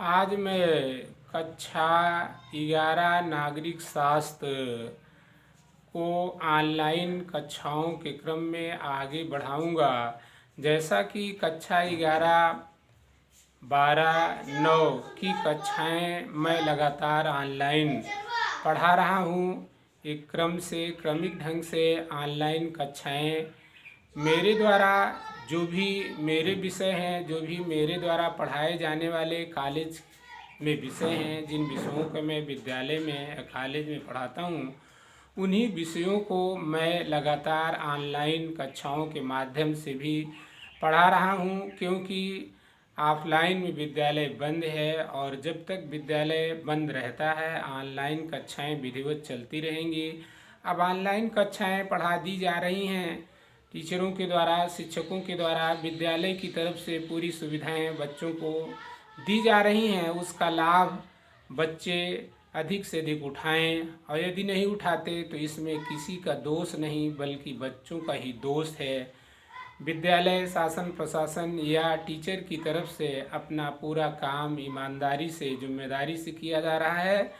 आज मैं कक्षा 11 नागरिक शास्त्र को ऑनलाइन कक्षाओं के क्रम में आगे बढ़ाऊंगा। जैसा कि कक्षा 11, 12, 9 की कक्षाएं मैं लगातार ऑनलाइन पढ़ा रहा हूँ। एक क्रमिक ढंग से ऑनलाइन कक्षाएं मेरे द्वारा जो भी मेरे विषय हैं, जो भी मेरे द्वारा पढ़ाए जाने वाले कॉलेज में विषय हैं, जिन विषयों को मैं विद्यालय में या कॉलेज में पढ़ाता हूँ, उन्हीं विषयों को मैं लगातार ऑनलाइन कक्षाओं के माध्यम से भी पढ़ा रहा हूँ। क्योंकि ऑफलाइन में विद्यालय बंद है और जब तक विद्यालय बंद रहता है ऑनलाइन कक्षाएं विधिवत चलती रहेंगी। अब ऑनलाइन कक्षाएं पढ़ा दी जा रही हैं टीचरों के द्वारा, शिक्षकों के द्वारा, विद्यालय की तरफ से पूरी सुविधाएं बच्चों को दी जा रही हैं। उसका लाभ बच्चे अधिक से अधिक उठाएं, और यदि नहीं उठाते तो इसमें किसी का दोष नहीं बल्कि बच्चों का ही दोष है। विद्यालय शासन प्रशासन या टीचर की तरफ से अपना पूरा काम ईमानदारी से, जिम्मेदारी से किया जा रहा है,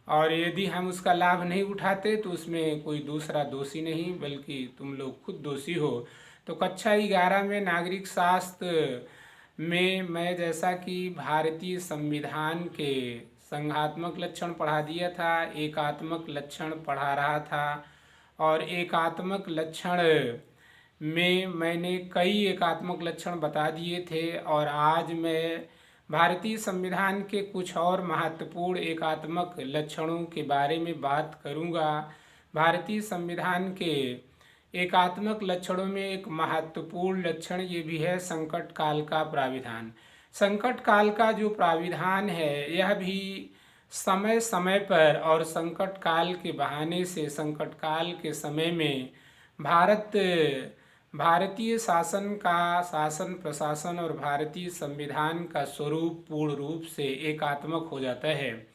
और यदि हम उसका लाभ नहीं उठाते तो उसमें कोई दूसरा दोषी नहीं बल्कि तुम लोग खुद दोषी हो। तो कक्षा 11 में नागरिक शास्त्र में मैं जैसा कि भारतीय संविधान के संघात्मक लक्षण पढ़ा दिया था, एकात्मक लक्षण पढ़ा रहा था, और एकात्मक लक्षण में मैंने कई एकात्मक लक्षण बता दिए थे। और आज मैं भारतीय संविधान के कुछ और महत्वपूर्ण एकात्मक लक्षणों के बारे में बात करूंगा। भारतीय संविधान के एकात्मक लक्षणों में एक महत्वपूर्ण लक्षण ये भी है संकट काल का प्राविधान। संकट काल का जो प्राविधान है यह भी समय समय पर और संकट काल के बहाने से, संकट काल के समय में भारतीय शासन का, शासन प्रशासन और भारतीय संविधान का स्वरूप पूर्ण रूप से एकात्मक हो जाता है।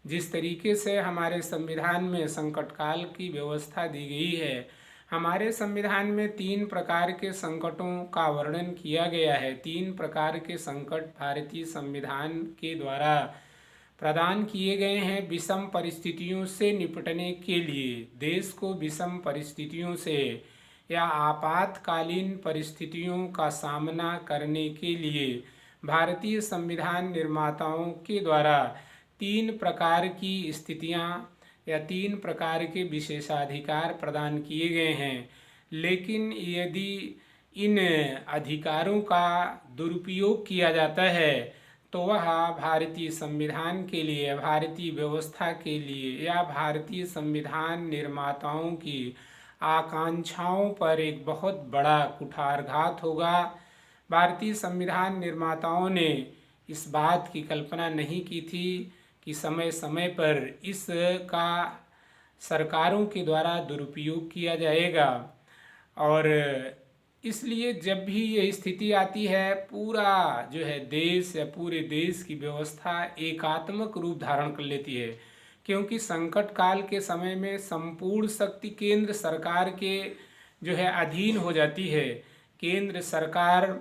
जिस तरीके से हमारे संविधान में संकट काल की व्यवस्था दी गई है, हमारे संविधान में 3 प्रकार के संकटों का वर्णन किया गया है। 3 प्रकार के संकट भारतीय संविधान के द्वारा प्रदान किए गए हैं विषम परिस्थितियों से निपटने के लिए। देश को विषम परिस्थितियों से या आपातकालीन परिस्थितियों का सामना करने के लिए भारतीय संविधान निर्माताओं के द्वारा 3 प्रकार की स्थितियां या 3 प्रकार के विशेषाधिकार प्रदान किए गए हैं। लेकिन यदि इन अधिकारों का दुरुपयोग किया जाता है तो वह भारतीय संविधान के लिए, भारतीय व्यवस्था के लिए या भारतीय संविधान निर्माताओं की आकांक्षाओं पर एक बहुत बड़ा कुठारघात होगा। भारतीय संविधान निर्माताओं ने इस बात की कल्पना नहीं की थी कि समय समय पर इसका सरकारों के द्वारा दुरुपयोग किया जाएगा, और इसलिए जब भी ये स्थिति आती है पूरा जो है देश या पूरे देश की व्यवस्था एकात्मक रूप धारण कर लेती है। क्योंकि संकट काल के समय में संपूर्ण शक्ति केंद्र सरकार के जो है अधीन हो जाती है। केंद्र सरकार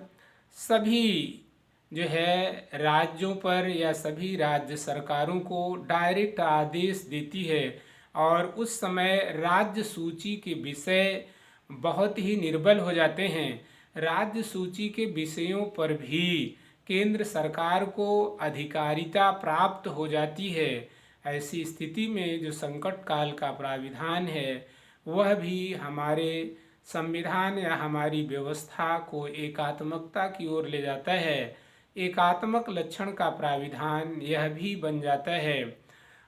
सभी जो है राज्यों पर या सभी राज्य सरकारों को डायरेक्ट आदेश देती है, और उस समय राज्य सूची के विषय बहुत ही निर्बल हो जाते हैं। राज्य सूची के विषयों पर भी केंद्र सरकार को अधिकारिता प्राप्त हो जाती है। ऐसी स्थिति में जो संकट काल का प्राविधान है वह भी हमारे संविधान या हमारी व्यवस्था को एकात्मकता की ओर ले जाता है। एकात्मक लक्षण का प्राविधान यह भी बन जाता है।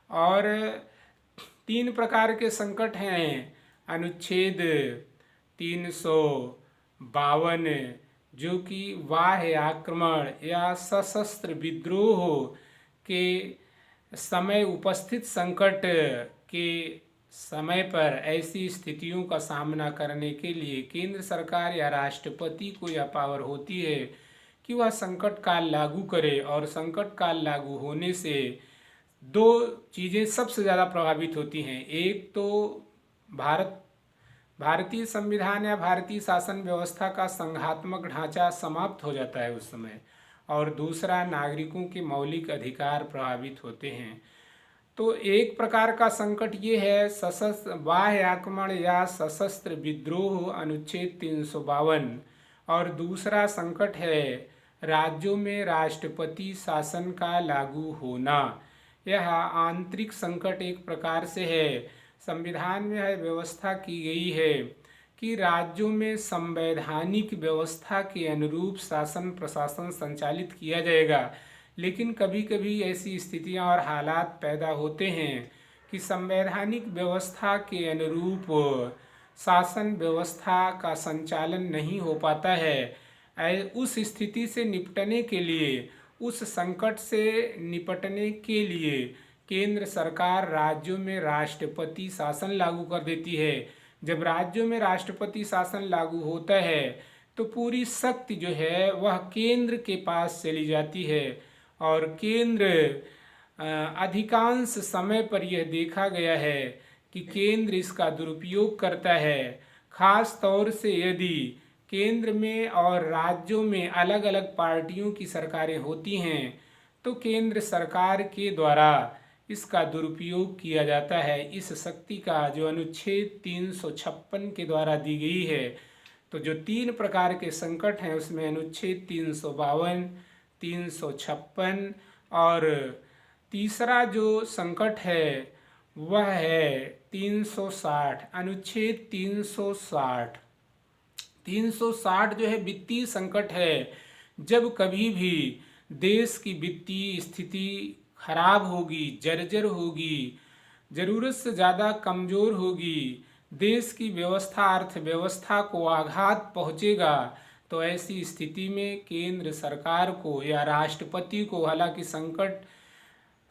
और 3 प्रकार के संकट हैं। अनुच्छेद 352 जो कि बाह्य आक्रमण या सशस्त्र विद्रोह के समय उपस्थित संकट के समय पर ऐसी स्थितियों का सामना करने के लिए केंद्र सरकार या राष्ट्रपति को यह पावर होती है कि वह संकट काल लागू करे। और संकट काल लागू होने से 2 चीज़ें सबसे ज़्यादा प्रभावित होती हैं। एक तो भारतीय संविधान या भारतीय शासन व्यवस्था का संघात्मक ढांचा समाप्त हो जाता है उस समय, और दूसरा नागरिकों के मौलिक अधिकार प्रभावित होते हैं। तो एक प्रकार का संकट ये है सशस्त्र बाह्य आक्रमण या सशस्त्र विद्रोह अनुच्छेद 352, और दूसरा संकट है राज्यों में राष्ट्रपति शासन का लागू होना। यह आंतरिक संकट एक प्रकार से है। संविधान में यह व्यवस्था की गई है कि राज्यों में संवैधानिक व्यवस्था के अनुरूप शासन प्रशासन संचालित किया जाएगा, लेकिन कभी कभी ऐसी स्थितियां और हालात पैदा होते हैं कि संवैधानिक व्यवस्था के अनुरूप शासन व्यवस्था का संचालन नहीं हो पाता है। उस स्थिति से निपटने के लिए, उस संकट से निपटने के लिए केंद्र सरकार राज्यों में राष्ट्रपति शासन लागू कर देती है। जब राज्यों में राष्ट्रपति शासन लागू होता है तो पूरी शक्ति जो है वह केंद्र के पास चली जाती है, और केंद्र अधिकांश समय पर यह देखा गया है कि केंद्र इसका दुरुपयोग करता है। खास तौर से यदि केंद्र में और राज्यों में अलग अलग पार्टियों की सरकारें होती हैं तो केंद्र सरकार के द्वारा इसका दुरुपयोग किया जाता है। इस शक्ति का जो अनुच्छेद 356 के द्वारा दी गई है, तो जो 3 प्रकार के संकट हैं उसमें अनुच्छेद 352, 356 और तीसरा जो संकट है वह है 360, अनुच्छेद 360। 360 जो है वित्तीय संकट है। जब कभी भी देश की वित्तीय स्थिति खराब होगी, जर्जर होगी, जरूरत से ज़्यादा कमज़ोर होगी, देश की व्यवस्था अर्थव्यवस्था को आघात पहुंचेगा, तो ऐसी स्थिति में केंद्र सरकार को या राष्ट्रपति को, हालांकि संकट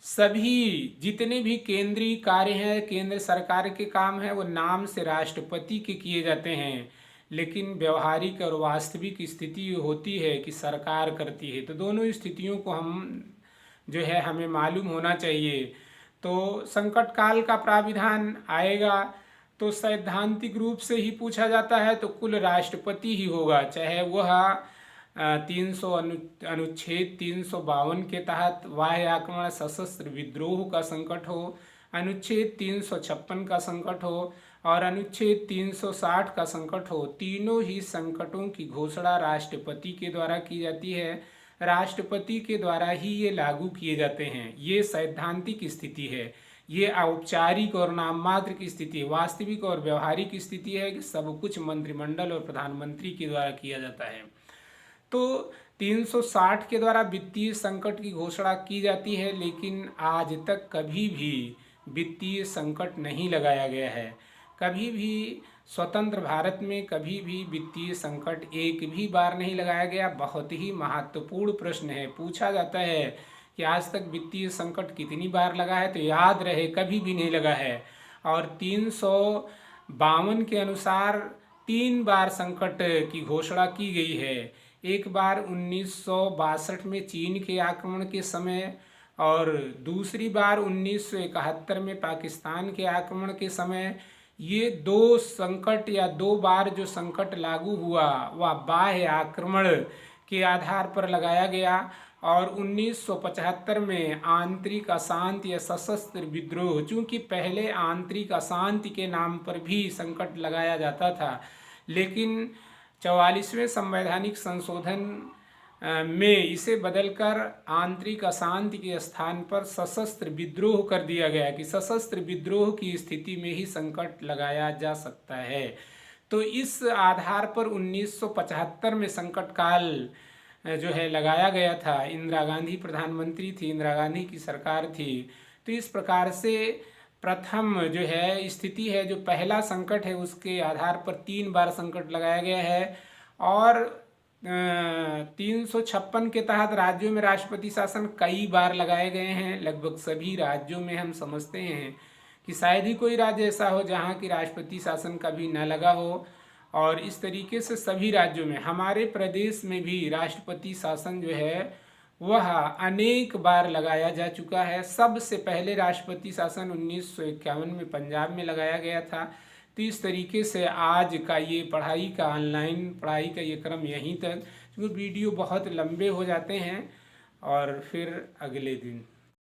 सभी जितने भी केंद्रीय कार्य हैं, केंद्र सरकार के काम हैं, वो नाम से राष्ट्रपति के किए जाते हैं, लेकिन व्यवहारिक और वास्तविक स्थिति होती है कि सरकार करती है। तो दोनों स्थितियों को हम जो है हमें मालूम होना चाहिए। तो संकट काल का प्राविधान आएगा तो सैद्धांतिक रूप से ही पूछा जाता है तो कुल राष्ट्रपति ही होगा, चाहे वह अनुच्छेद 352 के तहत बाह्य आक्रमण सशस्त्र विद्रोह का संकट हो, अनुच्छेद 356 का संकट हो और अनुच्छेद 360 का संकट हो। तीनों ही संकटों की घोषणा राष्ट्रपति के द्वारा की जाती है, राष्ट्रपति के द्वारा ही ये लागू किए जाते हैं। ये सैद्धांतिक स्थिति है, ये औपचारिक और नाममात्र की स्थिति। वास्तविक और व्यवहारिक स्थिति है कि सब कुछ मंत्रिमंडल और प्रधानमंत्री के द्वारा किया जाता है। तो 360 के द्वारा वित्तीय संकट की घोषणा की जाती है, लेकिन आज तक कभी भी वित्तीय संकट नहीं लगाया गया है। कभी भी स्वतंत्र भारत में कभी भी वित्तीय संकट एक भी बार नहीं लगाया गया। बहुत ही महत्वपूर्ण प्रश्न है, पूछा जाता है कि आज तक वित्तीय संकट कितनी बार लगा है, तो याद रहे कभी भी नहीं लगा है। और 352 के अनुसार 3 बार संकट की घोषणा की गई है। एक बार 1962 में चीन के आक्रमण के समय, और दूसरी बार 1971 में पाकिस्तान के आक्रमण के समय। ये 2 संकट या 2 बार जो संकट लागू हुआ वह बाह्य आक्रमण के आधार पर लगाया गया, और 1975 में आंतरिक अशांति या सशस्त्र विद्रोह, चूँकि पहले आंतरिक अशांति के नाम पर भी संकट लगाया जाता था, लेकिन 44वें संवैधानिक संशोधन में इसे बदलकर आंतरिक अशांति के स्थान पर सशस्त्र विद्रोह कर दिया गया कि सशस्त्र विद्रोह की स्थिति में ही संकट लगाया जा सकता है। तो इस आधार पर 1975 में संकट काल जो है लगाया गया था। इंदिरा गांधी प्रधानमंत्री थी, इंदिरा गांधी की सरकार थी। तो इस प्रकार से प्रथम जो है स्थिति है, जो पहला संकट है उसके आधार पर 3 बार संकट लगाया गया है। और 356 के तहत राज्यों में राष्ट्रपति शासन कई बार लगाए गए हैं। लगभग सभी राज्यों में हम समझते हैं कि शायद ही कोई राज्य ऐसा हो जहां की राष्ट्रपति शासन कभी न लगा हो, और इस तरीके से सभी राज्यों में, हमारे प्रदेश में भी राष्ट्रपति शासन जो है वह अनेक बार लगाया जा चुका है। सबसे पहले राष्ट्रपति शासन 1951 में पंजाब में लगाया गया था। तो इस तरीके से आज का ये पढ़ाई का, ऑनलाइन पढ़ाई का ये क्रम यहीं तक, क्योंकि वीडियो बहुत लंबे हो जाते हैं और फिर अगले दिन।